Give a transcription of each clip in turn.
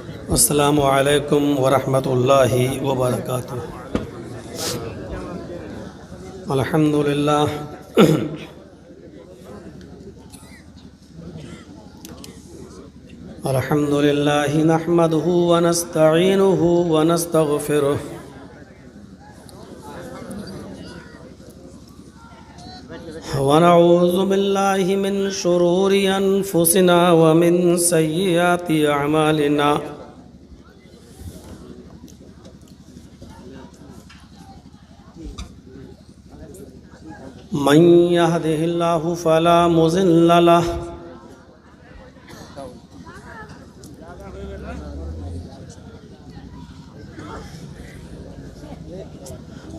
السلام علیکم ورحمۃ اللہ وبرکاتہ۔ الحمد للہ الحمد للہ نحمده ونستعینه ونستغفره ونعوذ باللہ من شرور انفسنا ومن سیئات اعمالنا من يهده الله فلا مضل له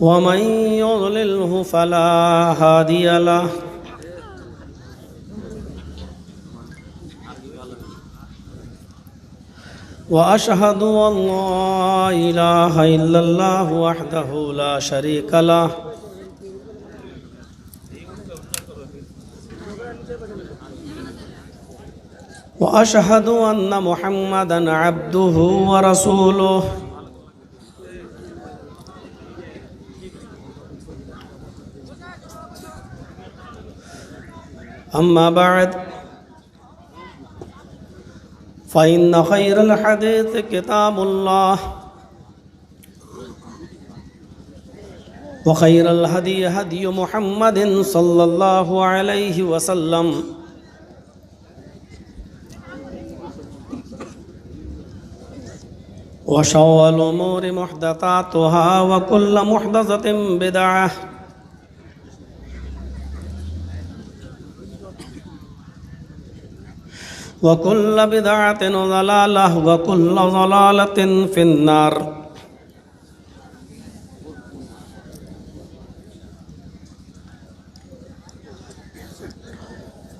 ومن يضلله فلا هادي له وأشهد أن لا إله إلا الله وحده لا شريك له وأشهد أن محمدًا عبده ورسوله أما بعد فإن خير الحديث كتاب الله وخير الهدي هدي محمد صلى الله عليه وسلم وشر الأمور محدثاتها وكل محدثة بدعة وكل بدعة ضلالة وكل ضلالة في النار۔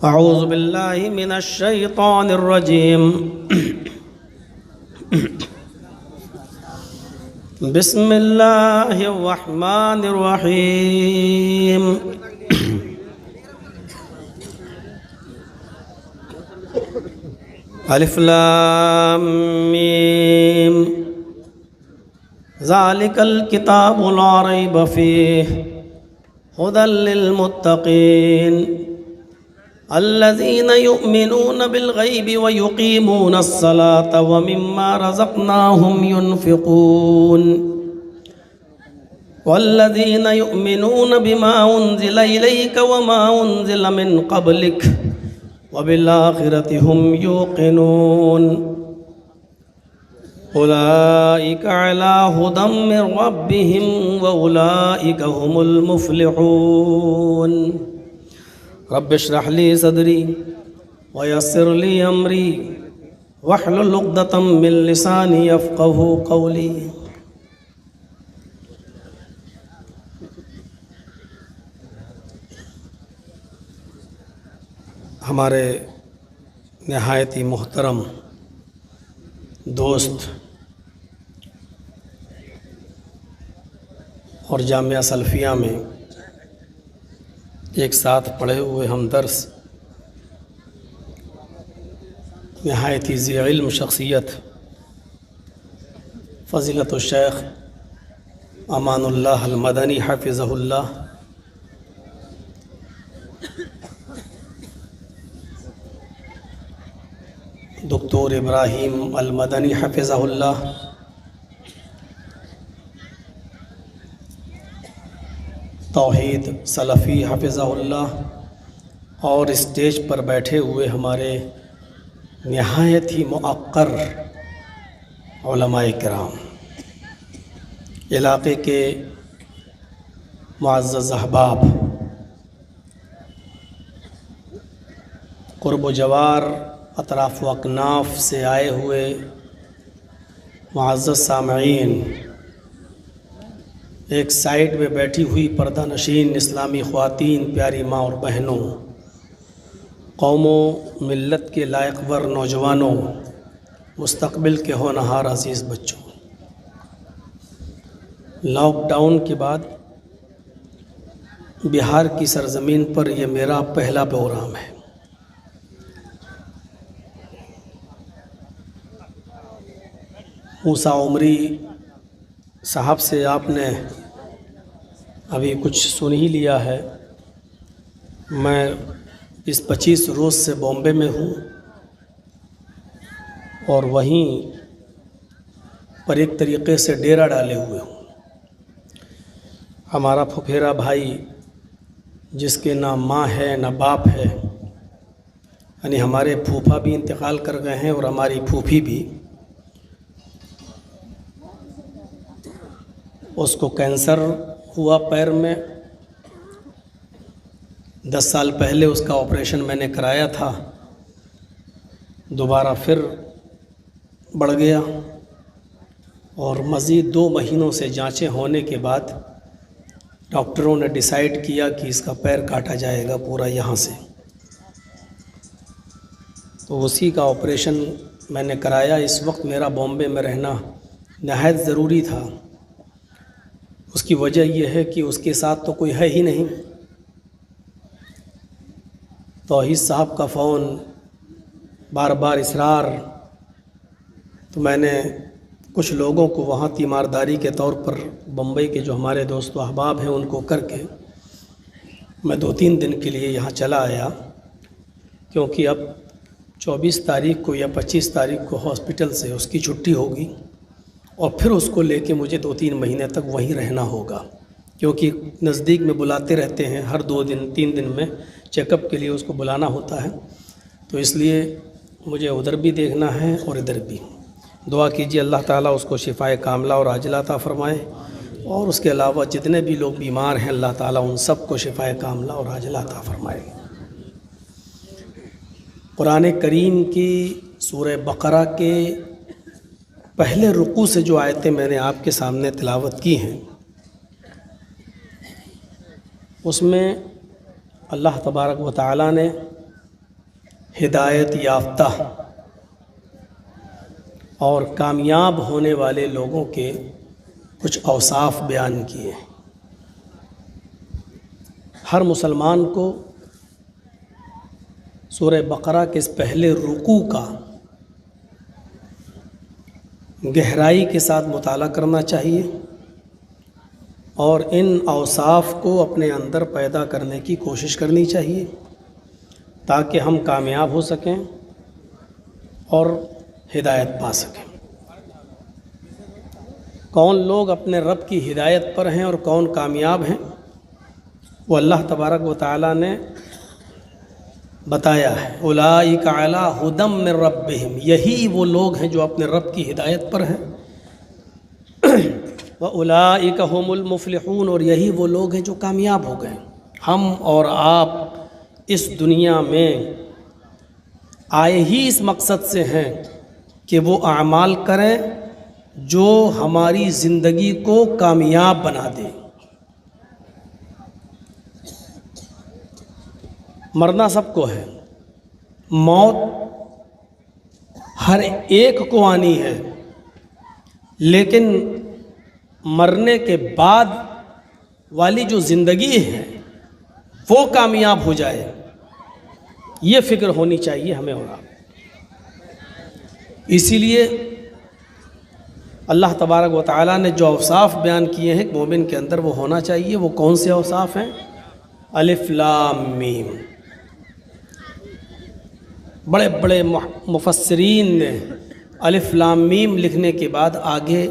أعوذ بالله من الشيطان الرجيم بسم الله الرحمن الرحيم الف لام میم ذالک الکتاب لا ریب فیہ ھدی للمتقین الذین یؤمنون بالغیب ویقیمون الصلاة ومما رزقناہم ینفقون والذین یؤمنون بما انزل الیک وما انزل من قبلک وبالآخرة هم يوقنون أولئك على هدى من ربهم وأولئك هم المفلحون رب اشرح لي صدري ويسر لي أمري واحلل عقدة من لساني يفقهوا قولي۔ ہمارے نہایت ہی محترم دوست اور جامعہ سلفیہ میں ایک ساتھ پڑھے ہوئے ہمدرس نہایت ہی ذی علم شخصیت فضیلت الشیخ امان اللہ المدنی حفظہ اللہ، دکتور ابراہیم المدنی حفظہ اللہ، توحید سلفی حفظہ اللہ، اور اسٹیج پر بیٹھے ہوئے ہمارے نہایت ہی مؤقر علماء کرام، علاقے کے معزز احباب، قرب و جوار اطراف و اکناف سے آئے ہوئے معزز سامعین، ایک سائیڈ میں بیٹھی ہوئی پردہ نشین اسلامی خواتین، پیاری ماں اور بہنوں، قوم و ملت کے لائق ور نوجوانوں، مستقبل کے ہونہار عزیز بچوں، لاک ڈاؤن کے بعد بہار کی سرزمین پر یہ میرا پہلا پروگرام ہے۔ موسیٰ عمری صاحب سے آپ نے ابھی کچھ سن ہی لیا ہے۔ میں اس 25 روز سے بامبے میں ہوں اور وہیں پر ایک طریقے سے ڈیرا ڈالے ہوئے ہوں۔ ہمارا پھپھیرا بھائی جس کے نہ ماں ہے نہ باپ ہے، یعنی ہمارے پھوپھا بھی انتقال کر گئے ہیں اور ہماری پھوپھی بھی، اس کو کینسر ہوا پیر میں۔ 10 سال پہلے اس کا آپریشن میں نے کرایا تھا، دوبارہ پھر بڑھ گیا اور مزید 2 مہینوں سے جانچیں ہونے کے بعد ڈاکٹروں نے ڈیسائیڈ کیا کہ اس کا پیر کاٹا جائے گا پورا یہاں سے۔ تو اسی کا آپریشن میں نے کرایا۔ اس وقت میرا بامبے میں رہنا نہایت ضروری تھا۔ اس کی وجہ یہ ہے کہ اس کے ساتھ تو کوئی ہے ہی نہیں۔ توحید صاحب کا فون، بار بار اصرار، تو میں نے کچھ لوگوں کو وہاں تیمارداری کے طور پر بمبئی کے جو ہمارے دوست و احباب ہیں ان کو کر کے میں 2-3 دن کے لیے یہاں چلا آیا، کیونکہ اب 24 تاریخ کو یا 25 تاریخ کو ہاسپٹل سے اس کی چھٹی ہوگی اور پھر اس کو لے کے مجھے 2-3 مہینے تک وہیں رہنا ہوگا، کیونکہ نزدیک میں بلاتے رہتے ہیں، ہر 2 دن 3 دن میں چیک اپ کے لیے اس کو بلانا ہوتا ہے۔ تو اس لیے مجھے ادھر بھی دیکھنا ہے اور ادھر بھی۔ دعا کیجیے اللہ تعالیٰ اس کو شفائے کاملہ اور عاجلہ عطا فرمائے، اور اس کے علاوہ جتنے بھی لوگ بیمار ہیں اللہ تعالیٰ ان سب کو شفائے کاملہ اور عاجلہ عطا فرمائے۔ قرآن کریم کی سورہ بقرہ کے پہلے رکوع سے جو آیتیں میں نے آپ کے سامنے تلاوت کی ہیں، اس میں اللہ تبارک و تعالیٰ نے ہدایت یافتہ اور کامیاب ہونے والے لوگوں کے کچھ اوصاف بیان کیے ہیں۔ ہر مسلمان کو سورہ بقرہ کے اس پہلے رکوع کا گہرائی کے ساتھ مطالعہ کرنا چاہیے اور ان اوصاف کو اپنے اندر پیدا کرنے کی کوشش کرنی چاہیے تاکہ ہم کامیاب ہو سکیں اور ہدایت پا سکیں۔ کون لوگ اپنے رب کی ہدایت پر ہیں اور کون کامیاب ہیں، وہ اللہ تبارک و تعالیٰ نے بتایا ہے۔ اولئک علی ھدی من ربہم، یہی وہ لوگ ہیں جو اپنے رب کی ہدایت پر ہیں۔ وَأُولَئِكَ هُمُ الْمُفْلِحُونَ، اور یہی وہ لوگ ہیں جو کامیاب ہو گئے۔ ہم اور آپ اس دنیا میں آئے ہی اس مقصد سے ہیں کہ وہ اعمال کریں جو ہماری زندگی کو کامیاب بنا دے۔ مرنا سب کو ہے، موت ہر ایک کو آنی ہے، لیکن مرنے کے بعد والی جو زندگی ہے وہ کامیاب ہو جائے، یہ فکر ہونی چاہیے ہمیں اور آپ۔ اسی لیے اللہ تبارک و تعالیٰ نے جو اوصاف بیان کیے ہیں مومن کے اندر وہ ہونا چاہیے، وہ کون سے اوصاف ہیں؟ الف لام میم۔ بڑے بڑے مفسرین نے الف لام میم لکھنے کے بعد آگے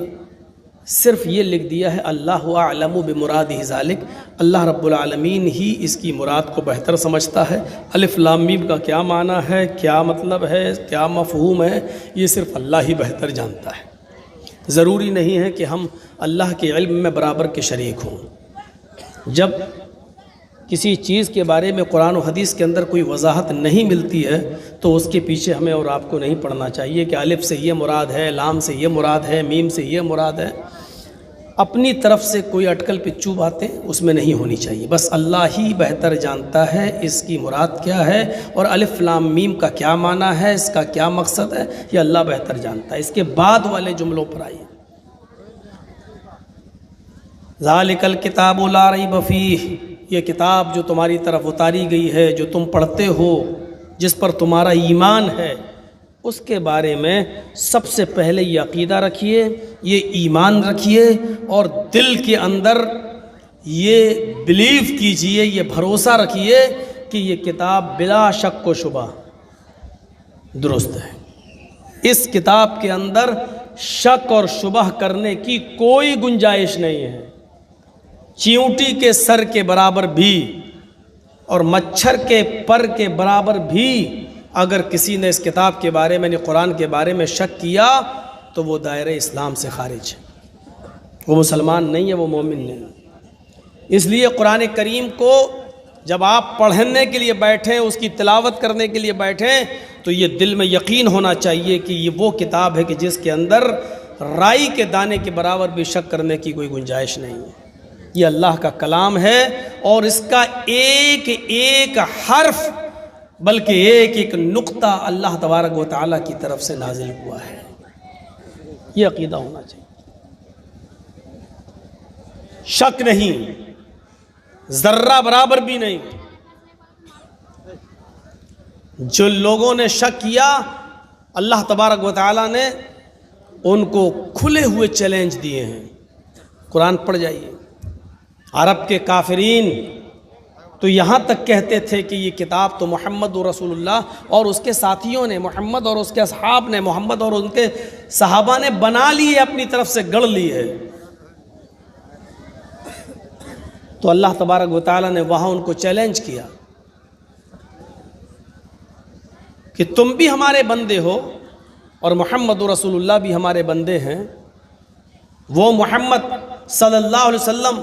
صرف یہ لکھ دیا ہے اللہ اعلم بمرادہ ذالک، اللہ رب العالمین ہی اس کی مراد کو بہتر سمجھتا ہے۔ الف لام میم کا کیا معنی ہے، کیا مطلب ہے، کیا مفہوم ہے، یہ صرف اللہ ہی بہتر جانتا ہے۔ ضروری نہیں ہے کہ ہم اللہ کے علم میں برابر کے شریک ہوں۔ جب کسی چیز کے بارے میں قرآن و حدیث کے اندر کوئی وضاحت نہیں ملتی ہے تو اس کے پیچھے ہمیں اور آپ کو نہیں پڑھنا چاہیے کہ الف سے یہ مراد ہے، لام سے یہ مراد ہے، میم سے یہ مراد ہے۔ اپنی طرف سے کوئی اٹکل پچو باتیں اس میں نہیں ہونی چاہیے، بس اللہ ہی بہتر جانتا ہے اس کی مراد کیا ہے اور الف لام میم کا کیا معنی ہے، اس کا کیا مقصد ہے، یہ اللہ بہتر جانتا ہے۔ اس کے بعد والے جملوں پر آئیے، ذالک الکتاب لا ریب فیہ، یہ کتاب جو تمہاری طرف اتاری گئی ہے، جو تم پڑھتے ہو، جس پر تمہارا ایمان ہے، اس کے بارے میں سب سے پہلے یہ عقیدہ رکھیے، یہ ایمان رکھیے، اور دل کے اندر یہ بلیو کیجئے، یہ بھروسہ رکھیے کہ یہ کتاب بلا شک و شبہ درست ہے۔ اس کتاب کے اندر شک اور شبہ کرنے کی کوئی گنجائش نہیں ہے۔ چیونٹی کے سر کے برابر بھی اور مچھر کے پر کے برابر بھی اگر کسی نے اس کتاب کے بارے میں، یعنی قرآن کے بارے میں شک کیا تو وہ دائرہ اسلام سے خارج ہے، وہ مسلمان نہیں ہے، وہ مومن نہیں۔ اس لیے قرآن کریم کو جب آپ پڑھنے کے لیے بیٹھیں، اس کی تلاوت کرنے کے لیے بیٹھیں، تو یہ دل میں یقین ہونا چاہیے کہ یہ وہ کتاب ہے کہ جس کے اندر رائی کے دانے کے برابر بھی شک کرنے کی کوئی گنجائش نہیں ہے۔ یہ اللہ کا کلام ہے، اور اس کا ایک ایک حرف بلکہ ایک ایک نقطہ اللہ تبارک و تعالیٰ کی طرف سے نازل ہوا ہے۔ یہ عقیدہ ہونا چاہیے، شک نہیں، ذرہ برابر بھی نہیں۔ جو لوگوں نے شک کیا، اللہ تبارک و تعالیٰ نے ان کو کھلے ہوئے چیلنج دیے ہیں۔ قرآن پڑھ جائیے، عرب کے کافرین تو یہاں تک کہتے تھے کہ یہ کتاب تو محمد رسول اللہ اور اس کے ساتھیوں نے، محمد اور اس کے اصحاب نے، محمد اور ان کے صحابہ نے بنا لی ہے، اپنی طرف سے گڑھ لی ہے۔ تو اللہ تبارک و تعالیٰ نے وہاں ان کو چیلنج کیا کہ تم بھی ہمارے بندے ہو اور محمد رسول اللہ بھی ہمارے بندے ہیں۔ وہ محمد صلی اللہ علیہ وسلم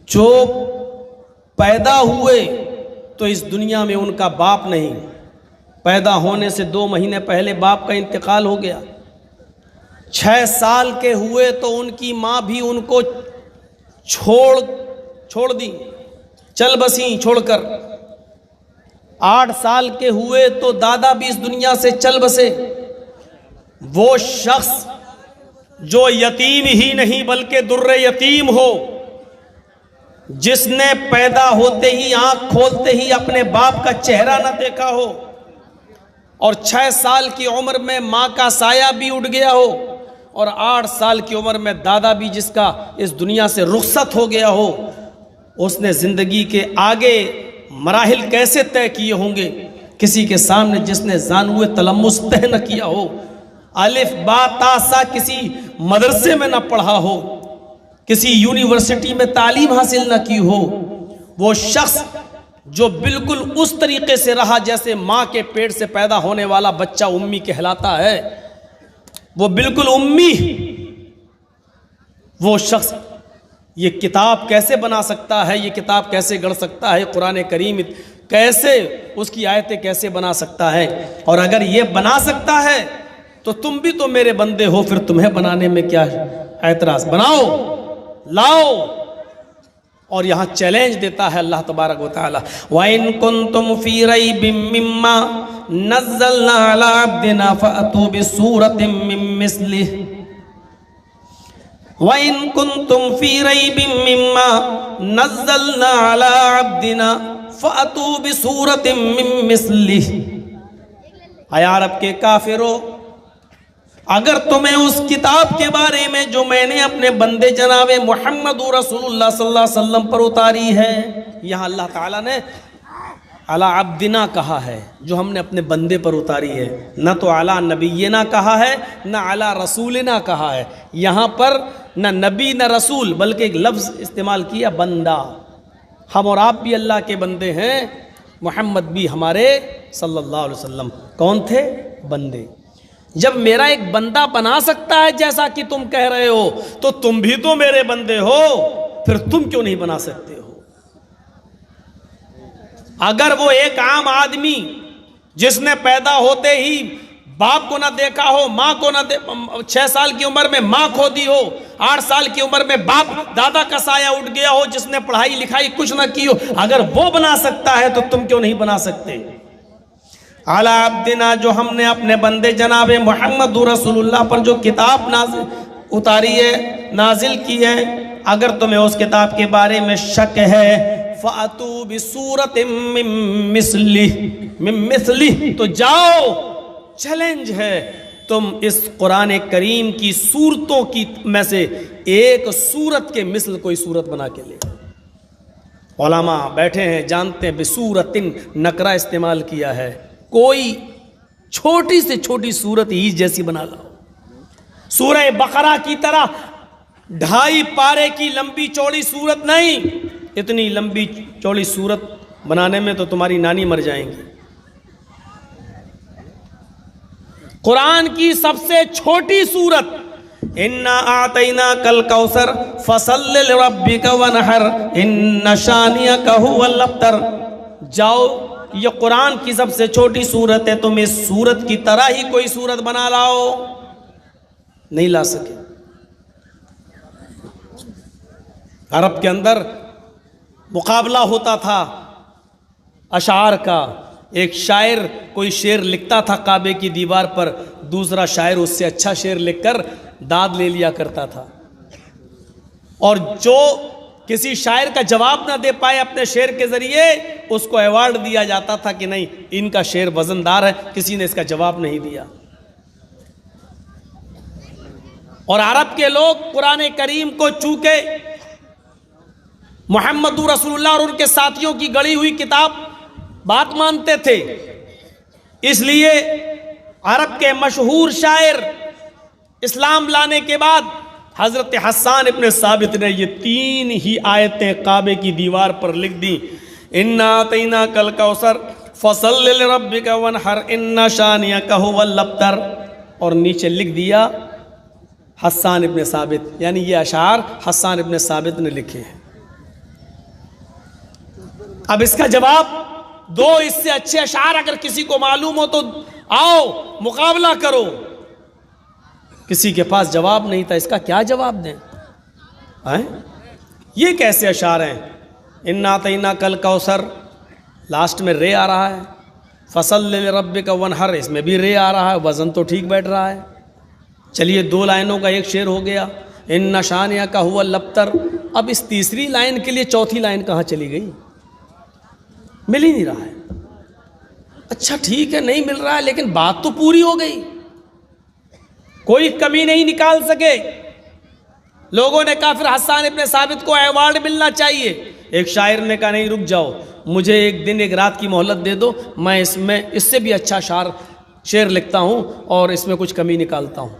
جو پیدا ہوئے تو اس دنیا میں ان کا باپ نہیں، پیدا ہونے سے 2 مہینے پہلے باپ کا انتقال ہو گیا۔ 6 سال کے ہوئے تو ان کی ماں بھی ان کو چھوڑ دی، چل بسیں چھوڑ کر۔ 8 سال کے ہوئے تو دادا بھی اس دنیا سے چل بسے۔ وہ شخص جو یتیم ہی نہیں بلکہ در یتیم ہو، جس نے پیدا ہوتے ہی آنکھ کھولتے ہی اپنے باپ کا چہرہ نہ دیکھا ہو، اور 6 سال کی عمر میں ماں کا سایہ بھی اٹھ گیا ہو، اور 8 سال کی عمر میں دادا بھی جس کا اس دنیا سے رخصت ہو گیا ہو، اس نے زندگی کے آگے مراحل کیسے طے کیے ہوں گے؟ کسی کے سامنے جس نے زانوے تلمس طے نہ کیا ہو، الف با تا سا کسی مدرسے میں نہ پڑھا ہو، کسی یونیورسٹی میں تعلیم حاصل نہ کی ہو، وہ شخص جو بالکل اس طریقے سے رہا جیسے ماں کے پیٹ سے پیدا ہونے والا بچہ امی کہلاتا ہے، وہ بالکل امی، وہ شخص یہ کتاب کیسے بنا سکتا ہے؟ یہ کتاب کیسے گڑھ سکتا ہے؟ قرآن کریم کیسے اس کی آیتیں کیسے بنا سکتا ہے؟ اور اگر یہ بنا سکتا ہے تو تم بھی تو میرے بندے ہو، پھر تمہیں بنانے میں کیا اعتراض؟ بناؤ، لاؤ۔ اور یہاں چیلنج دیتا ہے اللہ تبارک و تعالی، وَإِن كُنتُمْ فِي رَيْبٍ مِّمَّا نَزَّلْنَا عَلَىٰ عَبْدِنَا فَأْتُوا بِسُورَةٍ مِّن مِّثْلِهِ وَإِن كُنتُمْ فِي رَيْبٍ مِّمَّا نَزَّلْنَا عَلَىٰ عَبْدِنَا فَأْتُوا بِسُورَةٍ مِّن مِّثْلِهِ۔ اے عرب کے کافرو، اگر تمہیں اس کتاب کے بارے میں جو میں نے اپنے بندے جناب محمد رسول اللہ صلی اللہ علیہ وسلم پر اتاری ہے، یہاں اللہ تعالیٰ نے علی عبدنا کہا ہے، جو ہم نے اپنے بندے پر اتاری ہے، نہ تو علی نبینا کہا ہے، نہ علی رسولنا کہا ہے۔ یہاں پر نہ نبی نہ رسول بلکہ ایک لفظ استعمال کیا، بندہ۔ ہم اور آپ بھی اللہ کے بندے ہیں، محمد بھی ہمارے صلی اللہ علیہ وسلم کون تھے؟ بندے۔ جب میرا ایک بندہ بنا سکتا ہے جیسا کہ تم کہہ رہے ہو، تو تم بھی تو میرے بندے ہو، پھر تم کیوں نہیں بنا سکتے ہو؟ اگر وہ ایک عام آدمی جس نے پیدا ہوتے ہی باپ کو نہ دیکھا ہو، ماں کو نہ 6 سال کی عمر میں ماں کھو دی ہو، 8 سال کی عمر میں باپ دادا کا سایہ اٹھ گیا ہو، جس نے پڑھائی لکھائی کچھ نہ کی ہو، اگر وہ بنا سکتا ہے تو تم کیوں نہیں بنا سکتے؟ علی عبدنا، جو ہم نے اپنے بندے جناب محمد رسول اللہ پر جو کتاب اتاری ہے، نازل کی ہے، اگر تمہیں اس کتاب کے بارے میں شک ہے، فَأْتُوا بِسُورَةٍ مِّن مِّثْلِهِ تو جاؤ چیلنج ہے تم اس قرآن کریم کی صورتوں کی میں سے ایک صورت کے مثل کوئی صورت بنا کے لے. علماء بیٹھے ہیں جانتے ہیں بصورت نکرہ استعمال کیا ہے, کوئی چھوٹی سے چھوٹی صورت ہی جیسی بنا لاؤ. سورہ بقرہ کی طرح 2.5 پارے کی لمبی چوڑی صورت نہیں, اتنی لمبی چوڑی صورت بنانے میں تو تمہاری نانی مر جائیں گی. قرآن کی سب سے چھوٹی صورت اِنَّا أَعْطَيْنَاكَ الْكَوْثَرَ فَصَلِّ لِرَبِّكَ وَانْحَرْ إِنَّ شَانِئَكَ هُوَ الْأَبْتَرُ. جاؤ, یہ قرآن کی سب سے چھوٹی صورت ہے, تم اس صورت کی طرح ہی کوئی صورت بنا لاؤ. نہیں لا سکے. عرب کے اندر مقابلہ ہوتا تھا اشعار کا. ایک شاعر کوئی شعر لکھتا تھا کعبے کی دیوار پر, دوسرا شاعر اس سے اچھا شعر لکھ کر داد لے لیا کرتا تھا, اور جو کسی شاعر کا جواب نہ دے پائے اپنے شعر کے ذریعے اس کو ایوارڈ دیا جاتا تھا کہ نہیں ان کا شعر وزندار ہے, کسی نے اس کا جواب نہیں دیا. اور عرب کے لوگ قرآن کریم کو چونکہ محمد رسول اللہ اور ان کے ساتھیوں کی گڑھی ہوئی کتاب بات مانتے تھے, اس لیے عرب کے مشہور شاعر اسلام لانے کے بعد حضرت حسان ابن ثابت نے یہ 3 ہی آیتیں کعبے کی دیوار پر لکھ دی. اِنَّا أَعْطَيْنَاكَ الْكَوْثَرَ فَصَلِّ لِرَبِّكَ وَانْحَرْ إِنَّ شَانِئَكَ هُوَ الْأَبْتَرُ, اور نیچے لکھ دیا حسان ابن ثابت, یعنی یہ اشعار حسان ابن ثابت نے لکھے ہیں. اب اس کا جواب دو, اس سے اچھے اشعار اگر کسی کو معلوم ہو تو آؤ مقابلہ کرو. کسی کے پاس جواب نہیں تھا, اس کا کیا جواب دیں؟ یہ کیسے اشعار ہیں؟ اِنَّا أَعْطَيْنَاكَ الْكَوْثَرَ, لاسٹ میں رے آ رہا ہے. فَصَلِّ لِرَبِّكَ وَانْحَرْ, اس میں بھی رے آ رہا ہے, وزن تو ٹھیک بیٹھ رہا ہے. چلیے 2 لائنوں کا ایک شعر ہو گیا. اِنَّ شَانِئَكَ هُوَ الْأَبْتَرُ. اب اس تیسری لائن کے لیے چوتھی لائن کہاں چلی گئی؟ مل ہی نہیں رہا ہے. اچھا ٹھیک ہے نہیں مل رہا ہے, لیکن بات تو پوری ہو گئی, کوئی کمی نہیں نکال سکے. لوگوں نے کہا پھر حسان ابن ثابت کو ایوارڈ ملنا چاہیے. ایک شاعر نے کہا نہیں رک جاؤ, مجھے 1 دن 1 رات کی مہلت دے دو, میں اس سے بھی اچھا شعر لکھتا ہوں اور اس میں کچھ کمی نکالتا ہوں.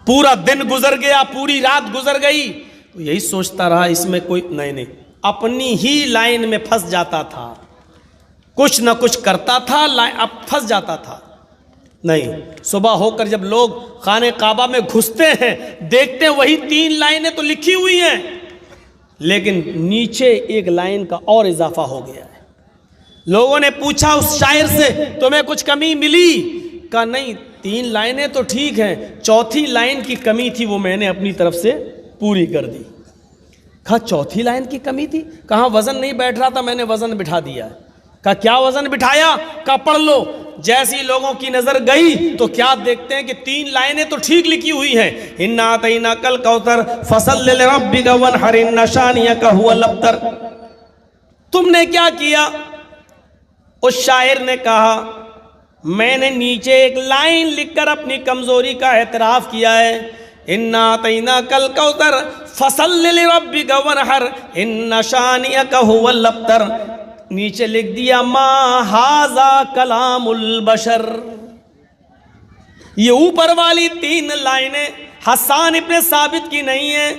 پورا دن گزر گیا, پوری رات گزر گئی, تو یہی سوچتا رہا اس میں کوئی نہیں, اپنی ہی لائن میں پھنس جاتا تھا, کچھ نہ کچھ کرتا تھا, اب پھنس جاتا تھا. نہیں, صبح ہو کر جب لوگ خانہ کعبہ میں گھستے ہیں دیکھتے ہیں وہی 3 لائنیں تو لکھی ہوئی ہیں, لیکن نیچے 1 لائن کا اور اضافہ ہو گیا ہے. لوگوں نے پوچھا اس شاعر سے تمہیں کچھ کمی ملی؟ کہا نہیں 3 لائنیں تو ٹھیک ہیں, چوتھی لائن کی کمی تھی وہ میں نے اپنی طرف سے پوری کر دی. کہا چوتھی لائن کی کمی تھی؟ کہاں وزن نہیں بیٹھ رہا تھا, میں نے وزن بٹھا دیا. کہا کیا وزن بٹھایا؟ کہا پڑھ لو. جیسی لوگوں کی نظر گئی تو کیا دیکھتے ہیں کہ 3 لائنیں تو ٹھیک لکھی ہوئی ہیں. اِنَّا أَعْطَيْنَاكَ الْكَوْثَرَ فَصَلِّ لِرَبِّكَ وَانْحَرْ إِنَّ شَانِئَكَ هُوَ الْأَبْتَرُ. تم نے کیا کیا؟ اس شاعر نے کہا میں نے نیچے 1 لائن لکھ کر اپنی کمزوری کا اعتراف کیا ہے. اِنَّا أَعْطَيْنَاكَ الْكَوْثَرَ فَصَلِّ لِرَبِّكَ وَانْحَرْ إِنَّ شَانِئَكَ هُوَ الْأَبْتَرُ. نیچے لکھ دیا ما ھذا کلام البشر. یہ اوپر والی 3 لائنیں حسان ابن ثابت کی نہیں ہیں,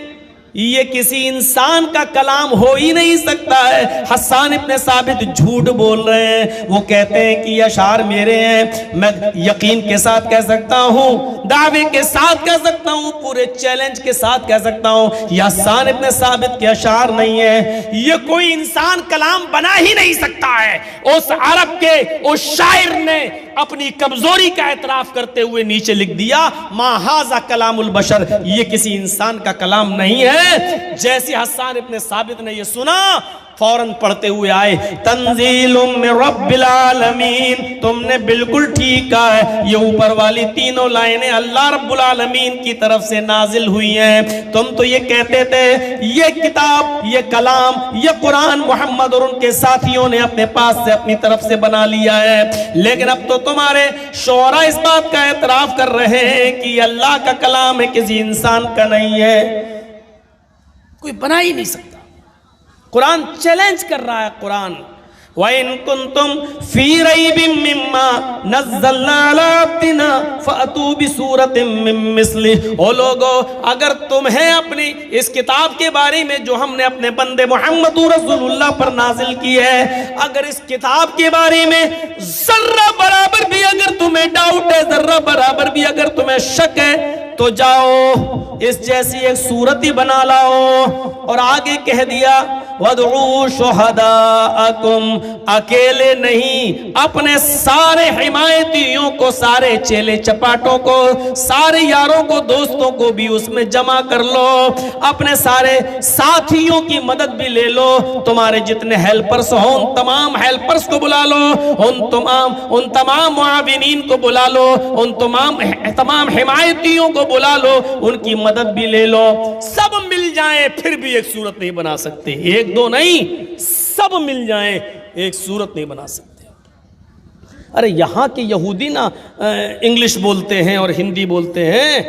یہ کسی انسان کا کلام ہو ہی نہیں سکتا ہے. حسان ابن ثابت جھوٹ بول رہے ہیں, وہ کہتے ہیں کہ یہ اشعار میرے ہیں. میں یقین کے ساتھ کہہ سکتا ہوں, دعوے کے ساتھ کہہ سکتا ہوں, پورے چیلنج کے ساتھ کہہ سکتا ہوں یہ حسان ابن ثابت کے اشعار نہیں ہیں. یہ کوئی انسان کلام بنا ہی نہیں سکتا ہے. اس عرب کے اس شاعر نے اپنی کمزوری کا اعتراف کرتے ہوئے نیچے لکھ دیا ما ھذا کلام البشر, یہ کسی انسان کا کلام نہیں ہے, ہے. جیسے حسان ابن ثابت نے یہ سنا فوراً پڑھتے ہوئے آئے تنزیل من رب العالمین. تم نے بالکل ٹھیک کہا ہے, یہ اوپر والی تینوں لائنیں اللہ رب العالمین کی طرف سے نازل ہوئی ہیں. تم تو یہ کہتے تھے یہ کتاب, یہ کلام, یہ قرآن محمد اور ان کے ساتھیوں نے اپنے پاس سے اپنی طرف سے بنا لیا ہے, لیکن اب تو تمہارے شعراء اس بات کا اعتراف کر رہے ہیں کہ یہ اللہ کا کلام ہے, کسی انسان کا نہیں ہے, کوئی بنا ہی نہیں سکتا. قرآن چیلنج کر رہا ہے. قرآن وَإِن كُنتُمْ فِي رَيْبٍ مِّمَّا نَزَّلْنَا عَلَىٰ عَبْدِنَا فَأْتُوا بِسُورَةٍ مِّن مِّثْلِهِ. او لوگو اگر تمہیں اپنی اس کتاب کے بارے میں جو ہم نے اپنے بندے محمد رسول اللہ پر نازل کی ہے, اگر اس کتاب کے بارے میں ذرہ برابر بھی اگر تمہیں ڈاؤٹ ہے, ذرہ برابر بھی اگر تمہیں شک ہے, تو جاؤ اس جیسی ایک صورت ہی بنا لاؤ. اور آگے کہہ دیا وَادْعُوا شُهَدَاءَكُمْ, اکیلے نہیں اپنے سارے حمایتیوں کو, سارے چیلے چپاٹوں کو, سارے یاروں کو, دوستوں کو بھی اس میں جمع کر لو, اپنے سارے ساتھیوں کی مدد بھی لے لو. تمہارے جتنے ہیلپرز ہوں ان تمام ہیلپرز کو بلا لو, ان تمام معاونین کو بلا لو, ان تمام حمایتیوں کو بلا لو, ان کی مدد بھی لے لو. سب مل جائیں پھر بھی ایک صورت نہیں بنا سکتے. ایک دو نہیں, سب مل جائیں ایک صورت نہیں بنا سکتے. ارے یہاں کے یہودی نا انگلش بولتے ہیں اور ہندی بولتے ہیں,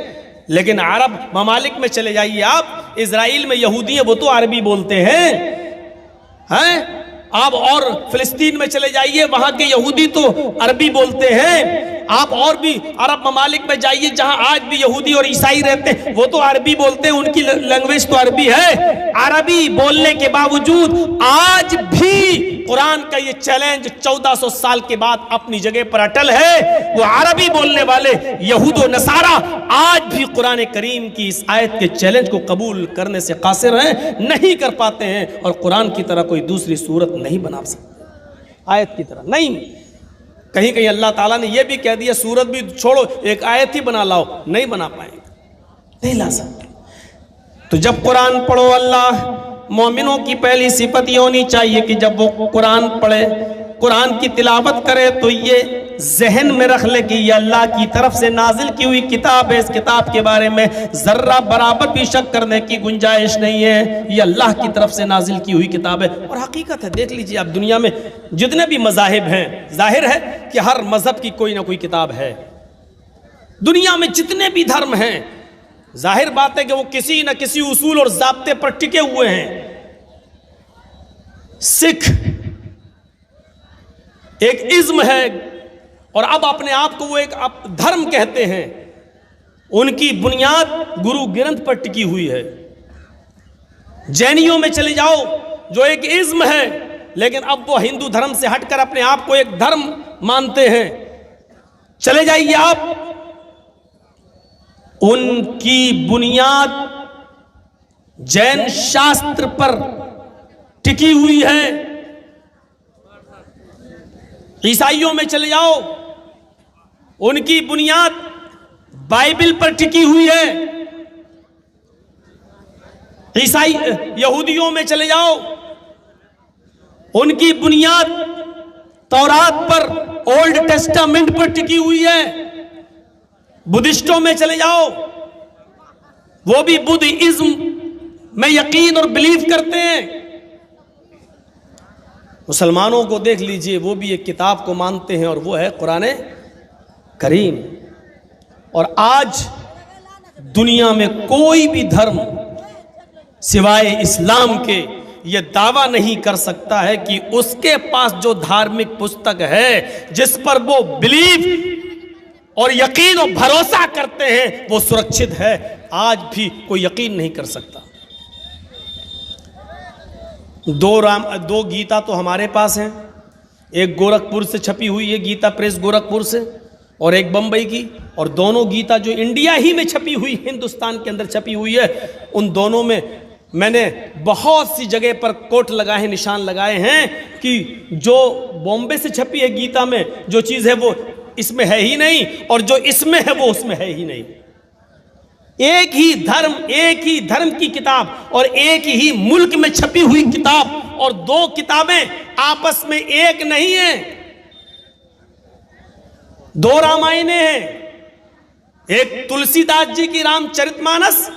لیکن عرب ممالک میں چلے جائیے آپ, اسرائیل میں یہودی ہیں وہ تو عربی بولتے ہیں. آپ اور فلسطین میں چلے جائیے, وہاں کے یہودی تو عربی بولتے ہیں. آپ اور بھی عرب ممالک میں جائیے جہاں آج بھی یہودی اور عیسائی رہتے ہیں, وہ تو عربی بولتے ہیں, ان کی لینگویج تو عربی ہے. عربی بولنے کے باوجود آج بھی قرآن کا یہ چیلنج 1400 سال کے بعد اپنی جگہ پر اٹل ہے. وہ عربی بولنے والے یہود و نصارہ آج بھی قرآن کریم کی اس آیت کے چیلنج کو قبول کرنے سے قاصر ہیں, نہیں کر پاتے ہیں, اور قرآن کی طرح کوئی دوسری صورت نہیں بنا سکتے, آیت کی طرح نہیں. کہیں کہیں اللہ تعالیٰ نے یہ بھی کہہ دیا صورت بھی چھوڑو, ایک آیت ہی بنا لاؤ, نہیں بنا پائیں گے, نہیں لا سکتے. تو جب قرآن پڑھو, اللہ مومنوں کی پہلی صفت یہ ہونی چاہیے کہ جب وہ قرآن پڑھے, قرآن کی تلاوت کرے, تو یہ ذہن میں رکھ لے کہ یہ اللہ کی طرف سے نازل کی ہوئی کتاب ہے, اس کتاب کے بارے میں ذرہ برابر بھی شک کرنے کی گنجائش نہیں ہے, یہ اللہ کی طرف سے نازل کی ہوئی کتاب ہے. اور حقیقت ہے, دیکھ لیجئے آپ دنیا میں جتنے بھی مذاہب ہیں, ظاہر ہے کہ ہر مذہب کی کوئی نہ کوئی کتاب ہے. دنیا میں جتنے بھی دھرم ہیں, ظاہر بات ہے کہ وہ کسی نہ کسی اصول اور ضابطے پر ٹکے ہوئے ہیں. سکھ ایک ازم ہے, اور اب اپنے آپ کو وہ ایک دھرم کہتے ہیں. ان کی بنیاد گرو گرنتھ پر ٹکی ہوئی ہے. جینیوں میں چلے جاؤ جو ایک ازم ہے, لیکن اب وہ ہندو دھرم سے ہٹ کر اپنے آپ کو ایک دھرم مانتے ہیں. چلے جائیے آپ, ان کی بنیاد جین شاستر پر ٹکی ہوئی ہے. عیسائیوں میں چلے جاؤ, ان کی بنیاد بائبل پر ٹکی ہوئی ہے. یہودیوں میں چلے جاؤ, ان کی بنیاد تورات پر, اولڈ ٹیسٹامنٹ پر ٹکی ہوئی ہے. بدھسٹوں میں چلے جاؤ, وہ بھی بدھزم میں یقین اور بلیف کرتے ہیں. مسلمانوں کو دیکھ لیجئے, وہ بھی ایک کتاب کو مانتے ہیں, اور وہ ہے قرآن کریم. اور آج دنیا میں کوئی بھی دھرم سوائے اسلام کے یہ دعویٰ نہیں کر سکتا ہے کہ اس کے پاس جو دھارمک پستک ہے, جس پر وہ بلیف اور یقین اور بھروسہ کرتے ہیں, وہ سرکشت ہے. آج بھی کوئی یقین نہیں کر سکتا. دو گیتا تو ہمارے پاس ہیں, ایک گورکھپور سے چھپی ہوئی ہے گیتا پریس گورکھپور سے, اور ایک بمبئی کی. اور دونوں گیتا جو انڈیا ہی میں چھپی ہوئی, ہندوستان کے اندر چھپی ہوئی ہے, ان دونوں میں میں نے بہت سی جگہ پر کوٹ لگائے ہیں, نشان لگائے ہیں کہ جو بامبے سے چھپی ہے گیتا میں جو چیز ہے وہ اس میں ہے ہی نہیں, اور جو اس میں ہے وہ اس میں ہے ہی نہیں. ایک ہی دھرم کی کتاب اور ایک ہی ملک میں چھپی ہوئی کتاب، اور دو کتابیں آپس میں ایک نہیں ہیں، دو رامائنیں ہیں، ایک تلسی داس جی کی رام چرت مانس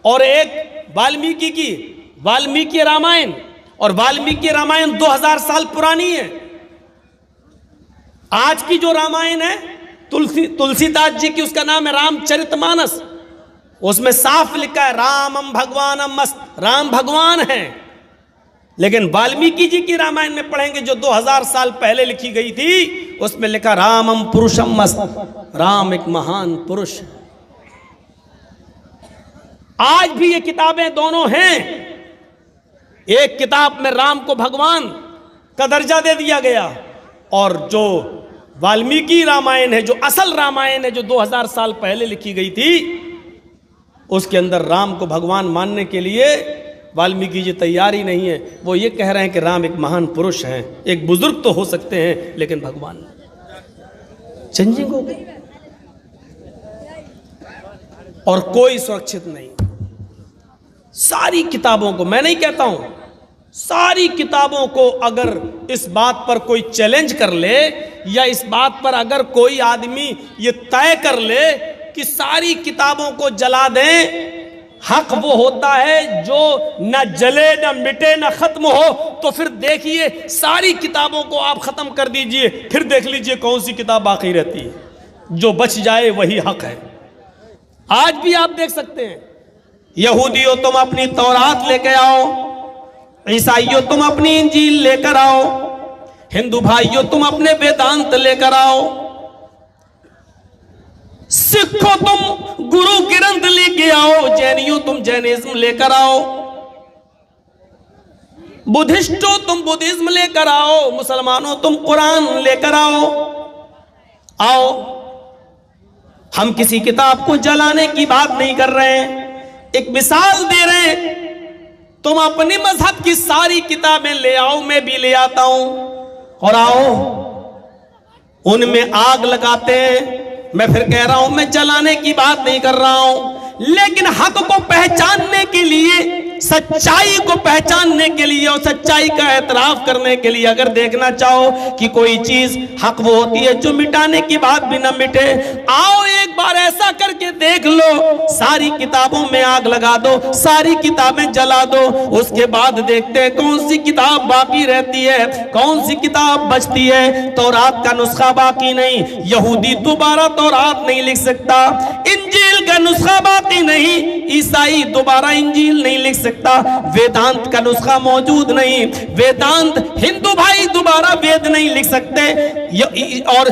اور ایک والمیکی رامائن، اور والمیکی رامائن 2000 سال پرانی ہے۔ آج کی جو رامائن ہے تلسی داس جی کی، اس کا نام ہے رام چرت مانس، اس میں صاف لکھا ہے رامم بھگوانم مست، رام بھگوان ہیں۔ لیکن والمیکی جی کی رامائن میں پڑھیں گے جو 2000 سال پہلے لکھی گئی تھی، اس میں لکھا رامم پروشم مست، رام ایک مہان پروش۔ آج بھی یہ کتابیں دونوں ہیں، ایک کتاب میں رام کو بھگوان کا درجہ دے دیا گیا، اور جو والمیکی رامائن ہے، جو اصل رامائن ہے جو 2000 سال پہلے لکھی گئی تھی، اس کے اندر رام کو بھگوان ماننے کے لیے والمیکی جی تیار ہی نہیں ہے۔ وہ یہ کہہ رہے ہیں کہ رام ایک مہان پروش ہیں، ایک بزرگ تو ہو سکتے ہیں لیکن بھگوان چینجنگ ہو گئی، اور کوئی سرکشت نہیں۔ ساری کتابوں کو، میں نہیں کہتا ہوں، ساری کتابوں کو اگر اس بات پر کوئی چیلنج کر لے، یا اس بات پر اگر کوئی آدمی یہ طے کر لے کہ ساری کتابوں کو جلا دیں، حق وہ ہوتا ہے جو نہ جلے نہ مٹے نہ ختم ہو، تو پھر دیکھیے ساری کتابوں کو آپ ختم کر دیجئے، پھر دیکھ لیجئے کون سی کتاب باقی رہتی ہے، جو بچ جائے وہی حق ہے۔ آج بھی آپ دیکھ سکتے ہیں، یہودیوں تم اپنی تورات لے کے آؤ، عیسائیوں تم اپنی انجیل لے کر آؤ، ہندو بھائیوں تم اپنے ویدانت لے کر آؤ، سکھوں تم گرو گرنتھ لے کے آؤ، جینیوں تم جینزم لے کر آؤ، بدھسٹوں تم بدھزم لے کر آؤ، مسلمانوں تم قرآن لے کر آؤ۔ ہم کسی کتاب کو جلانے کی بات نہیں کر رہے ہیں، ایک مثال دے رہے ہیں۔ تم اپنی مذہب کی ساری کتابیں لے آؤ، میں بھی لے آتا ہوں، اور آؤ ان میں آگ لگاتے ہیں۔ میں پھر کہہ رہا ہوں، میں جلانے کی بات نہیں کر رہا ہوں، لیکن حق کو پہچاننے کے لیے، سچائی کو پہچاننے کے لیے اور سچائی کا اعتراف کرنے کے لیے اگر دیکھنا چاہو کہ کوئی چیز حق وہ ہوتی ہے جو مٹانے کی بات بھی نہ مٹے، آؤ ایک بار ایسا کر کے دیکھ لو، ساری کتابوں میں آگ لگا دو، ساری کتابیں جلا دو، اس کے بعد دیکھتے ہیں کون سی کتاب باقی رہتی ہے، کون سی کتاب بچتی ہے۔ تورات کا نسخہ باقی نہیں، یہودی دوبارہ تورات نہیں لکھ سکتا، انجیل کا نسخہ باقی نہیں، عیسائی دوبارہ انجیل نہیں لکھ سکتا، ویدانت کا نسخہ موجود نہیں، ویدانت ہندو بھائی دوبارہ وید نہیں لکھ سکتے، اور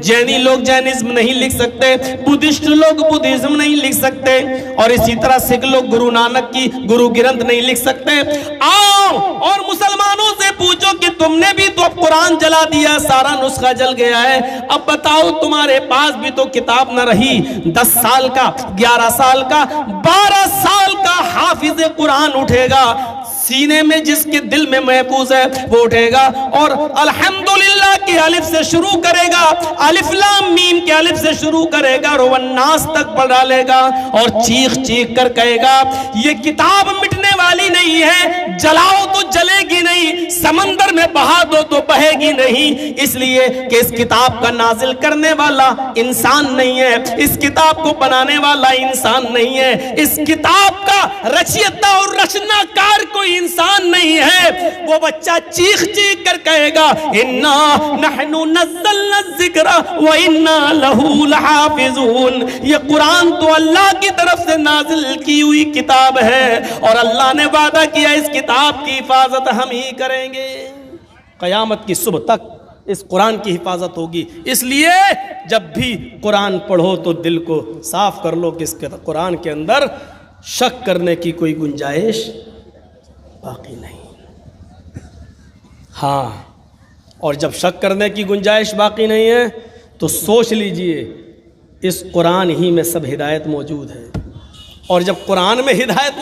جینی لوگ جینزم نہیں لکھ سکتے، بدھسٹ لوگ بدھزم نہیں لکھ سکتے، اور اسی طرح سکھ لوگ گرو نانک کی گرو گرنتھ نہیں لکھ سکتے۔ آؤ اور مسلمانوں سے پوچھو کہ تم نے بھی تو اب قرآن جلا دیا، سارا نسخہ جل گیا ہے، اب بتاؤ تمہارے پاس بھی تو کتاب نہ رہی، 10 سال کا، 11 سال کا، 12 سال کا حافظ قرآن اٹھے گا، سینے میں جس کے دل میں محفوظ ہے وہ اٹھے گا، اور الحمدللہ کے الف سے شروع کرے گا، الف لام میم کے الف سے شروع کرے گا، رو الناس تک پڑھ ڈالے گا، اور چیخ چیخ کر کہے گا یہ کتاب مٹنے والی نہیں ہے، جلاؤ تو جلے گی نہیں، سمندر میں بہا دو تو بہے گی نہیں، اس لیے کہ اس کتاب کا نازل کرنے والا انسان نہیں ہے، اس کتاب کو بنانے والا انسان نہیں ہے، اس کتاب کا رچیتا اور رچنا کار کوئی انسان نہیں ہے۔ وہ بچہ چیخ چیخ کر کہے گا اِنَّا نَحْنُ نَزَّلْنَا الذِّكْرَ وَإِنَّا لَهُ لَحَافِظُونَ، یہ قرآن تو اللہ کی طرف سے نازل کی ہوئی کتاب ہے، اور اللہ نے وعدہ کیا اس کتاب کی حفاظت ہم ہی کریں گے، قیامت کی صبح تک اس قرآن کی حفاظت ہوگی۔ اس لیے جب بھی قرآن پڑھو تو دل کو صاف کر لو کہ اس قرآن کے اندر شک کرنے کی کوئی گنجائش باقی نہیں۔ ہاں، اور جب شک کرنے کی گنجائش باقی نہیں ہے تو سوچ لیجئے اس قرآن ہی میں سب ہدایت موجود ہے، اور جب قرآن میں ہدایت